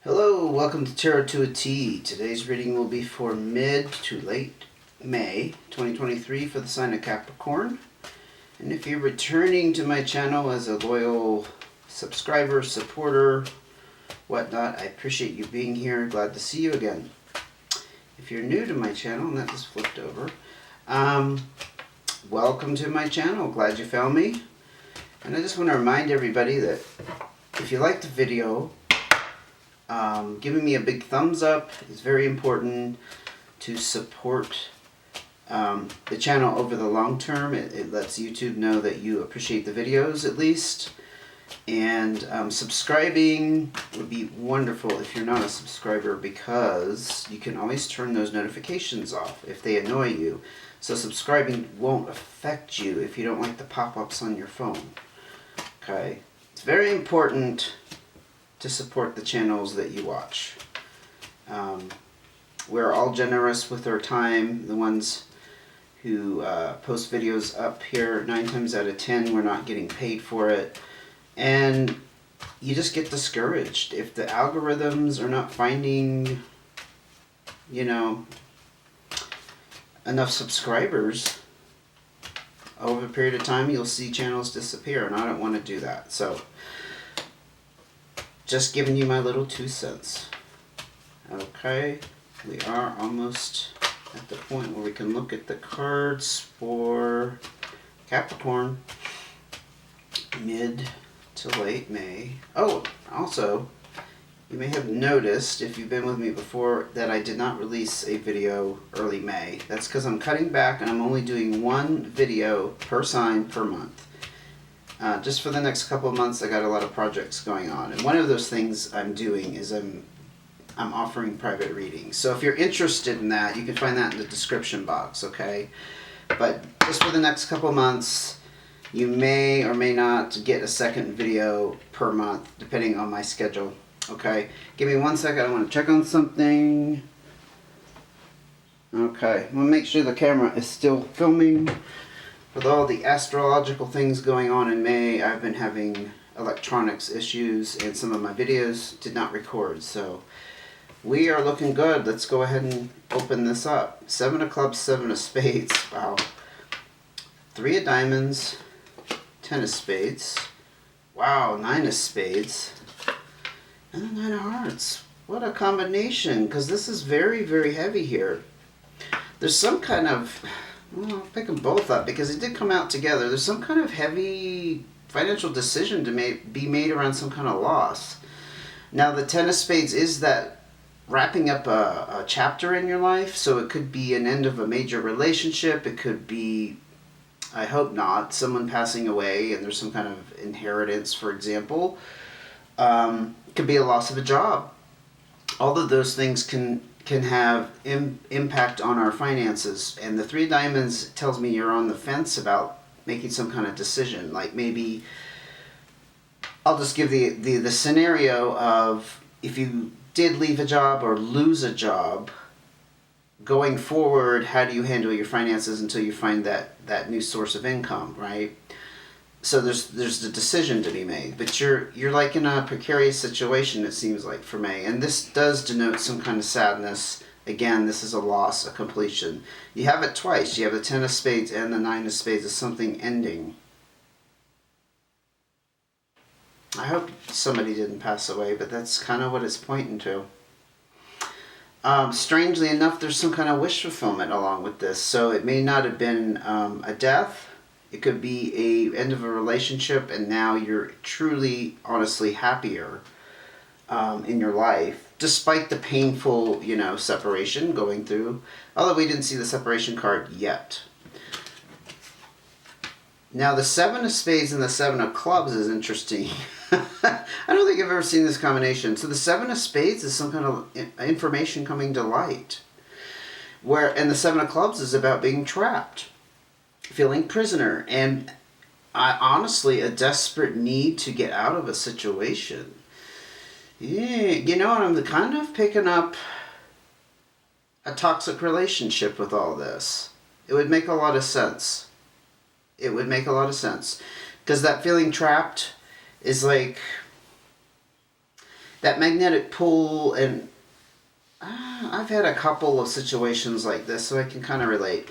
Hello, welcome to Tarot to a T. Today's reading will be for mid to late May 2023 for the sign of Capricorn. And if you're returning to my channel as a loyal subscriber, supporter, whatnot, I appreciate you being here. Glad to see you again. If you're new to my channel, and that just flipped over, welcome to my channel. Glad you found me. And I just want to remind everybody that if you liked the video, giving me a big thumbs up is very important to support the channel over the long term. It lets YouTube know that you appreciate the videos at least. And subscribing would be wonderful if you're not a subscriber, because you can always turn those notifications off if they annoy you. So subscribing won't affect you if you don't like the pop-ups on your phone. Okay? It's very important to support the channels that you watch. We're all generous with our time. The ones who post videos up here, 9 times out of 10, we're not getting paid for it. And you just get discouraged. If the algorithms are not finding, enough subscribers, over a period of time, you'll see channels disappear, and I don't want to do that. So, just giving you my little 2 cents. Okay, we are almost at the point where we can look at the cards for Capricorn mid to late May. Oh, also, you may have noticed, if you've been with me before, that I did not release a video early May. That's because I'm cutting back and I'm only doing 1 video per sign per month. Just for the next couple of months, I got a lot of projects going on, and one of those things I'm doing is I'm offering private readings. So if you're interested in that, you can find that in the description box, okay? But just for the next couple of months, you may or may not get a second video per month, depending on my schedule, okay? Give me 1 second, I want to check on something. Okay, I'm going to make sure the camera is still filming. With all the astrological things going on in May, I've been having electronics issues, and some of my videos did not record. So we are looking good. Let's go ahead and open this up. 7 of clubs, 7 of spades. Wow. 3 of diamonds, 10 of spades. Wow, 9 of spades. And the 9 of hearts. What a combination, because this is very, very heavy here. There's some kind of... Well, I'll pick them both up because they did come out together. There's some kind of heavy financial decision to be made around some kind of loss. Now, the 10 of spades is that wrapping up a chapter in your life, so it could be an end of a major relationship. It could be, I hope not, someone passing away and there's some kind of inheritance, for example. It could be a loss of a job. All of those things can have impact on our finances, and the 3 diamonds tells me you're on the fence about making some kind of decision. Like, maybe I'll just give the scenario of, if you did leave a job or lose a job, going forward, how do you handle your finances until you find that new source of income, right? So there's the decision to be made, but you're like in a precarious situation, it seems like, for May, and this does denote some kind of sadness. Again, this is a loss, a completion. You have it twice. You have the 10 of spades and the 9 of spades as something ending. I hope somebody didn't pass away, but that's kind of what it's pointing to. Strangely enough, there's some kind of wish fulfillment along with this, so it may not have been a death. It could be a end of a relationship, and now you're truly, honestly happier in your life, despite the painful, separation going through. Although we didn't see the separation card yet. Now, the 7 of spades and the 7 of clubs is interesting. I don't think I've ever seen this combination. So the 7 of spades is some kind of information coming to light, and the 7 of clubs is about being trapped, feeling prisoner, and honestly a desperate need to get out of a situation. Yeah, I'm kind of picking up a toxic relationship with all this. It would make a lot of sense. It would make a lot of sense, because that feeling trapped is like, that magnetic pull, and I've had a couple of situations like this, so I can kind of relate.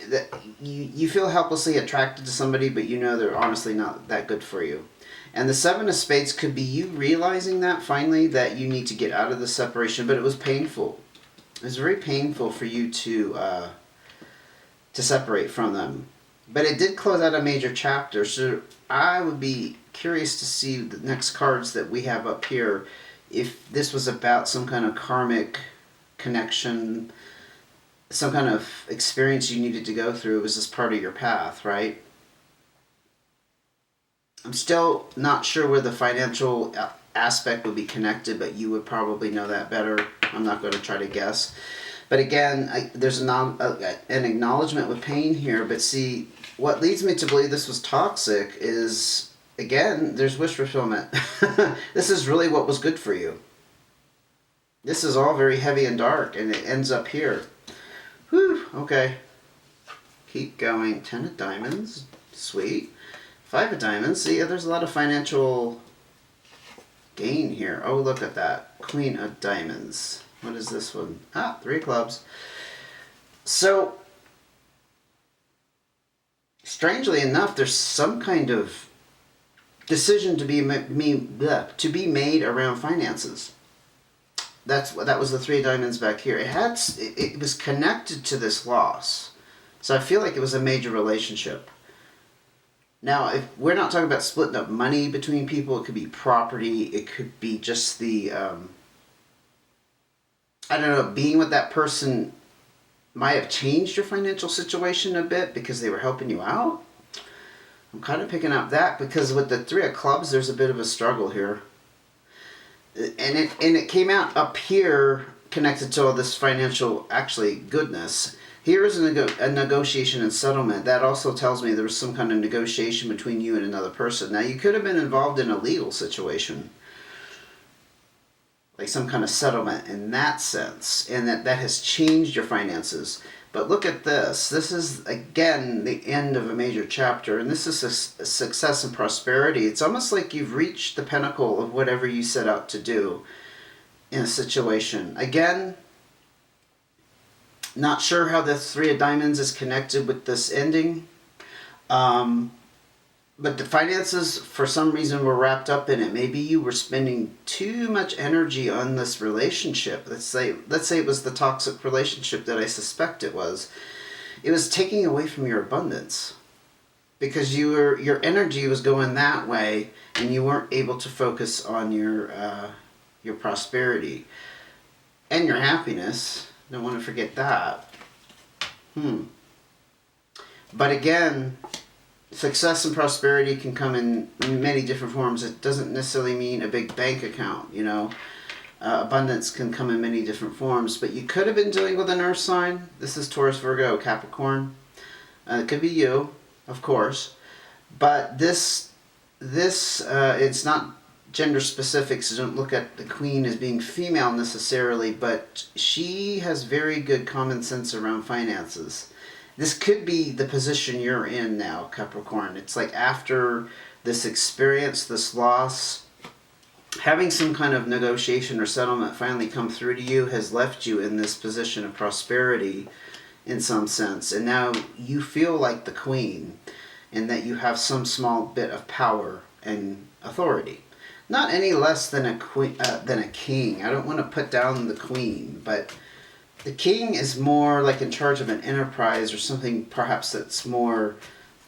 That you feel helplessly attracted to somebody, but you know they're honestly not that good for you. And the Seven of Spades could be you realizing that finally, that you need to get out of the separation, but it was painful. It was very painful for you to separate from them. But it did close out a major chapter, so I would be curious to see the next cards that we have up here, if this was about some kind of karmic connection, some kind of experience you needed to go through. Was this part of your path, right? I'm still not sure where the financial aspect would be connected, but you would probably know that better. I'm not going to try to guess. But again, there's an acknowledgement with pain here. But see, what leads me to believe this was toxic is, again, there's wish fulfillment. This is really what was good for you. This is all very heavy and dark, and it ends up here. Whew, okay. Keep going. 10 of diamonds. Sweet. 5 of diamonds. See, there's a lot of financial gain here. Oh, look at that. Queen of diamonds. What is this one? 3 of clubs. So, strangely enough, there's some kind of decision to be made around finances. That was the 3 of diamonds back here. It was connected to this loss. So I feel like it was a major relationship. Now, if we're not talking about splitting up money between people, it could be property, it could be just the, I don't know, being with that person might have changed your financial situation a bit because they were helping you out. I'm kind of picking up that because with the 3 of clubs, there's a bit of a struggle here. And it came out up here connected to all this financial, actually, goodness. Here is a negotiation and settlement. That also tells me there was some kind of negotiation between you and another person. Now, you could have been involved in a legal situation, like some kind of settlement in that sense, and that has changed your finances. But look at this. This is, again, the end of a major chapter, and this is a success and prosperity. It's almost like you've reached the pinnacle of whatever you set out to do in a situation. Again, not sure how the 3 of diamonds is connected with this ending. But the finances, for some reason, were wrapped up in it. Maybe you were spending too much energy on this relationship. Let's say it was the toxic relationship that I suspect it was. It was taking away from your abundance. Because your energy was going that way, and you weren't able to focus on your prosperity. And your happiness. Don't want to forget that. But again, success and prosperity can come in many different forms. It doesn't necessarily mean a big bank account, you know. Abundance can come in many different forms. But you could have been dealing with an earth sign. This is Taurus, Virgo, Capricorn. It could be you, of course. But this it's not gender specific, so don't look at the queen as being female necessarily, but she has very good common sense around finances. This could be the position you're in now, Capricorn. It's like after this experience, this loss, having some kind of negotiation or settlement finally come through to you has left you in this position of prosperity in some sense. And now you feel like the queen, and that you have some small bit of power and authority. Not any less than a queen, than a king. I don't want to put down the queen, but the king is more like in charge of an enterprise or something perhaps that's more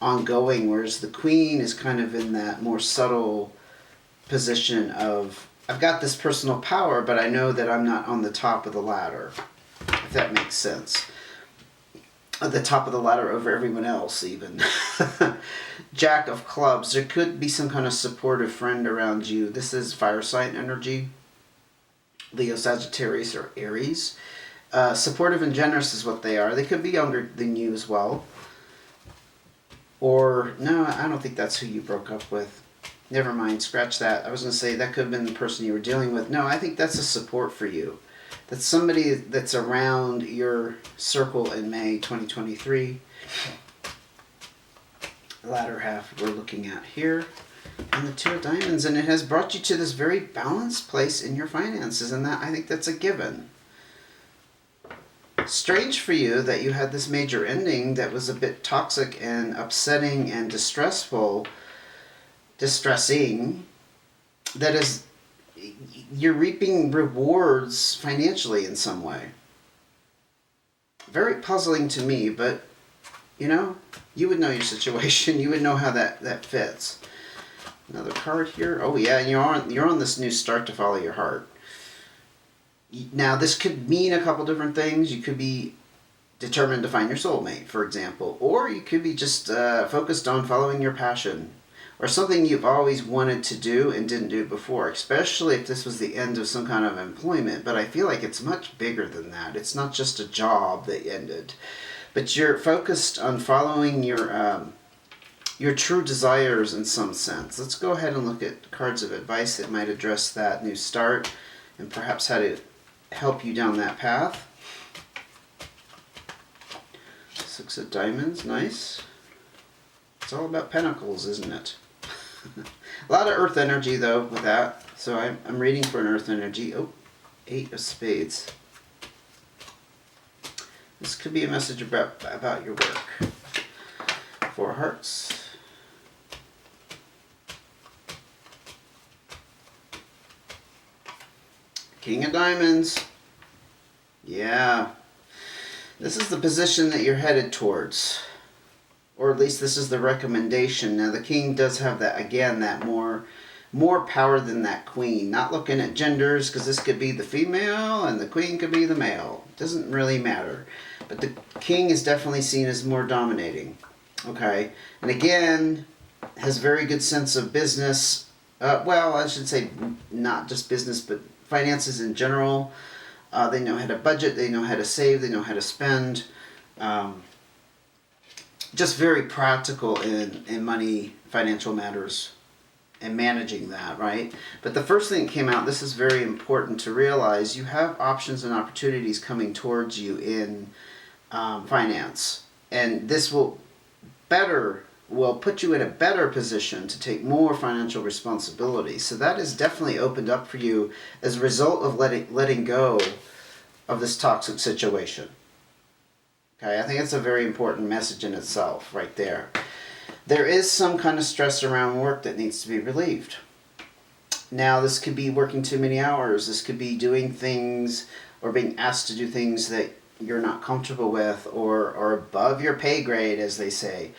ongoing, whereas the queen is kind of in that more subtle position of, I've got this personal power, but I know that I'm not on the top of the ladder, if that makes sense. At the top of the ladder over everyone else, even. Jack of clubs. There could be some kind of supportive friend around you. This is fire sign energy. Leo, Sagittarius, or Aries. Supportive and generous is what they are. They could be younger than you as well. Or, no, I don't think that's who you broke up with. Never mind, scratch that. I was going to say that could have been the person you were dealing with. No, I think that's a support for you. That's somebody that's around your circle in May 2023. latter half we're looking at here. And the Two of Diamonds, and it has brought you to this very balanced place in your finances, and that I think that's a given. Strange for you that you had this major ending that was a bit toxic and upsetting and distressing. That is, you're reaping rewards financially in some way. Very puzzling to me, but you know, you would know your situation. You would know how that fits. Another card here. Oh yeah, and you're on this new start to follow your heart. Now this could mean a couple different things. You could be determined to find your soulmate, for example, or you could be just focused on following your passion, or something you've always wanted to do and didn't do before, especially if this was the end of some kind of employment. But I feel like it's much bigger than that. It's not just a job that ended, but you're focused on following your true desires in some sense. Let's go ahead and look at cards of advice that might address that new start and perhaps how to help you down that path. Six of Diamonds, nice. It's all about pentacles, isn't it? A lot of earth energy though with that. So I'm reading for an earth energy. Oh, Eight of Spades. This could be a message about your work. Four of Hearts. King of Diamonds. Yeah. This is the position that you're headed towards. Or at least this is the recommendation. Now the King does have that, again, that more power than that Queen. Not looking at genders, because this could be the female and the Queen could be the male. It doesn't really matter. But the King is definitely seen as more dominating. Okay? And again, has very good sense of business. Well, I should say not just business, but finances in general. They know how to budget, they know how to save, they know how to spend. Just very practical in money, financial matters, and managing that, right? But the first thing that came out, this is very important to realize, you have options and opportunities coming towards you in finance. And this will put you in a better position to take more financial responsibility. So that is definitely opened up for you as a result of letting go of this toxic situation. Okay, I think it's a very important message in itself right there. There is some kind of stress around work that needs to be relieved. Now this could be working too many hours. This could be doing things or being asked to do things that you're not comfortable with or above your pay grade, as they say.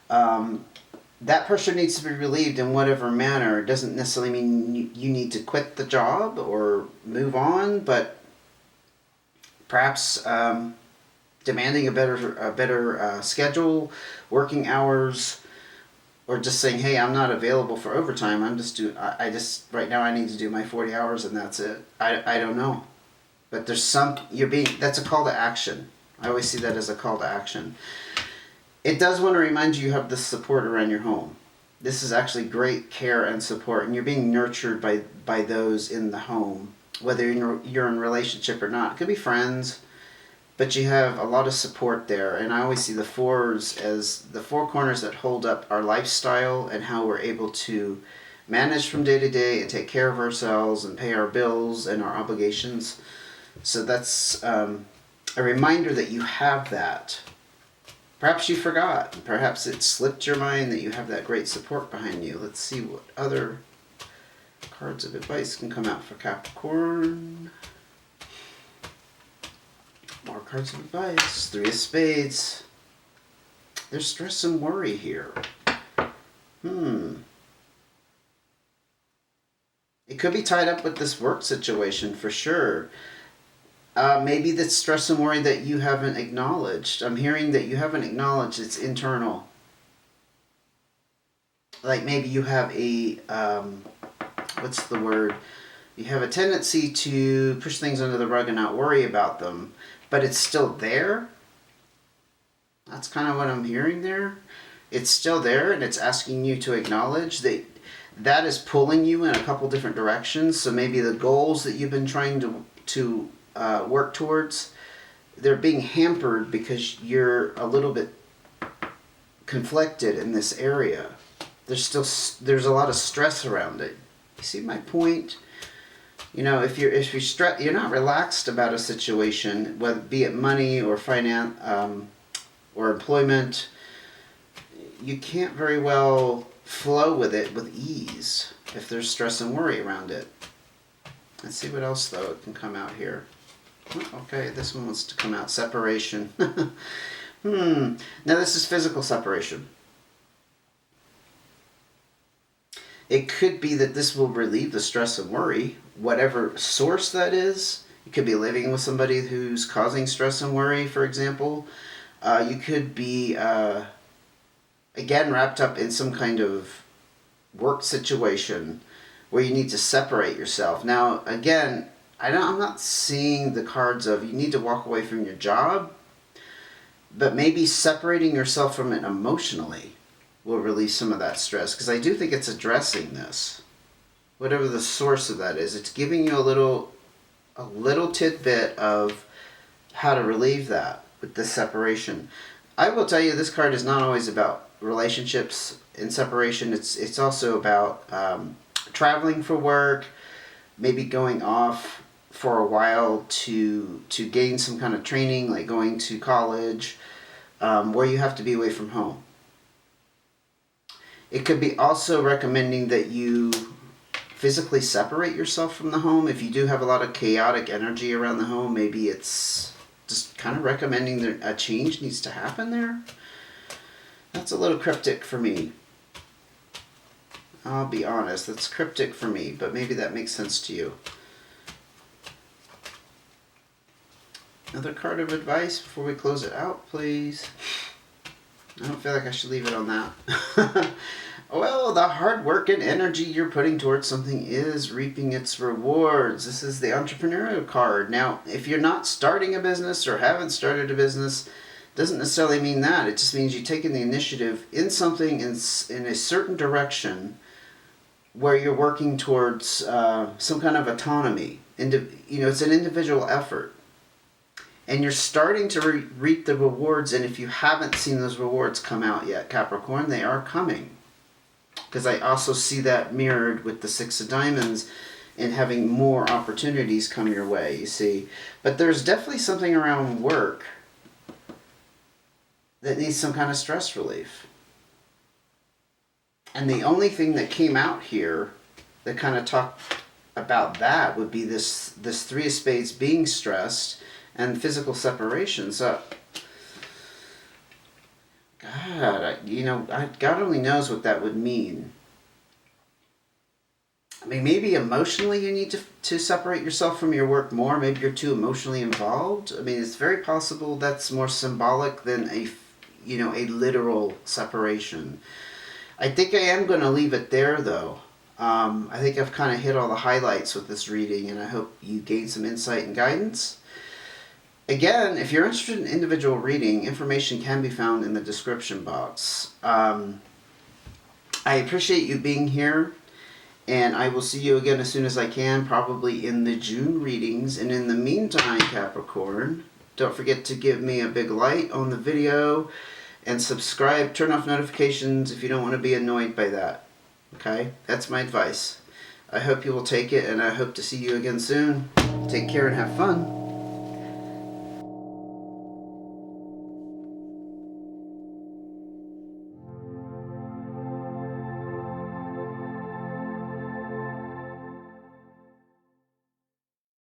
That pressure needs to be relieved in whatever manner. It doesn't necessarily mean you need to quit the job or move on, but perhaps demanding a better schedule, working hours, or just saying, hey, I'm not available for overtime. Right now I need to do my 40 hours and that's it. I don't know. But there's that's a call to action. I always see that as a call to action. It does want to remind you have the support around your home. This is actually great care and support, and you're being nurtured by those in the home, whether you're in a relationship or not. It could be friends, but you have a lot of support there. And I always see the fours as the four corners that hold up our lifestyle and how we're able to manage from day to day and take care of ourselves and pay our bills and our obligations. So that's a reminder that you have that. Perhaps you forgot. Perhaps it slipped your mind that you have that great support behind you. Let's see what other cards of advice can come out for Capricorn. More cards of advice. Three of Spades. There's stress and worry here. It could be tied up with this work situation for sure. Maybe that's stress and worry that you haven't acknowledged. I'm hearing that you haven't acknowledged it's internal. Like maybe you have a, what's the word? You have a tendency to push things under the rug and not worry about them, but it's still there. That's kind of what I'm hearing there. It's still there, and it's asking you to acknowledge that is pulling you in a couple different directions. So maybe the goals that you've been trying to work towards, they're being hampered because you're a little bit conflicted in this area. There's a lot of stress around it. You see my point? You know, if you're not relaxed about a situation, whether be it money or finance or employment, you can't very well flow with it with ease if there's stress and worry around it. Let's see what else though it can come out here. Okay, this one wants to come out. Separation. Now this is physical separation. It could be that this will relieve the stress and worry, whatever source that is. You could be living with somebody who's causing stress and worry, for example. You could be, again, wrapped up in some kind of work situation where you need to separate yourself. Now, again, I'm not seeing the cards of you need to walk away from your job, but maybe separating yourself from it emotionally will release some of that stress, because I do think it's addressing this. Whatever the source of that is, it's giving you a little tidbit of how to relieve that with this separation. I will tell you, this card is not always about relationships and separation. It's also about traveling for work, maybe going off for a while to gain some kind of training, like going to college, where you have to be away from home. It could be also recommending that you physically separate yourself from the home. If you do have a lot of chaotic energy around the home, maybe it's just kind of recommending that a change needs to happen there. That's a little cryptic for me. I'll be honest, that's cryptic for me, but maybe that makes sense to you. Another card of advice before we close it out, please. I don't feel like I should leave it on that. Well, the hard work and energy you're putting towards something is reaping its rewards. This is the entrepreneurial card. Now, if you're not starting a business or haven't started a business, doesn't necessarily mean that. It just means you're taking the initiative in something in a certain direction where you're working towards some kind of autonomy. It's an individual effort. And you're starting to reap the rewards, and if you haven't seen those rewards come out yet, Capricorn, they are coming. Because I also see that mirrored with the Six of Diamonds and having more opportunities come your way, you see. But there's definitely something around work that needs some kind of stress relief. And the only thing that came out here that kind of talked about that would be this Three of Spades being stressed and physical separation. So, God only knows what that would mean. I mean, maybe emotionally you need to separate yourself from your work more. Maybe you're too emotionally involved. I mean, it's very possible that's more symbolic than a literal separation. I think I am going to leave it there, though. I think I've kind of hit all the highlights with this reading, and I hope you gain some insight and guidance. Again, if you're interested in individual reading, information can be found in the description box. I appreciate you being here, and I will see you again as soon as I can, probably in the June readings. And in the meantime, Capricorn, don't forget to give me a big like on the video and subscribe. Turn off notifications if you don't want to be annoyed by that. Okay? That's my advice. I hope you will take it, and I hope to see you again soon. Take care and have fun.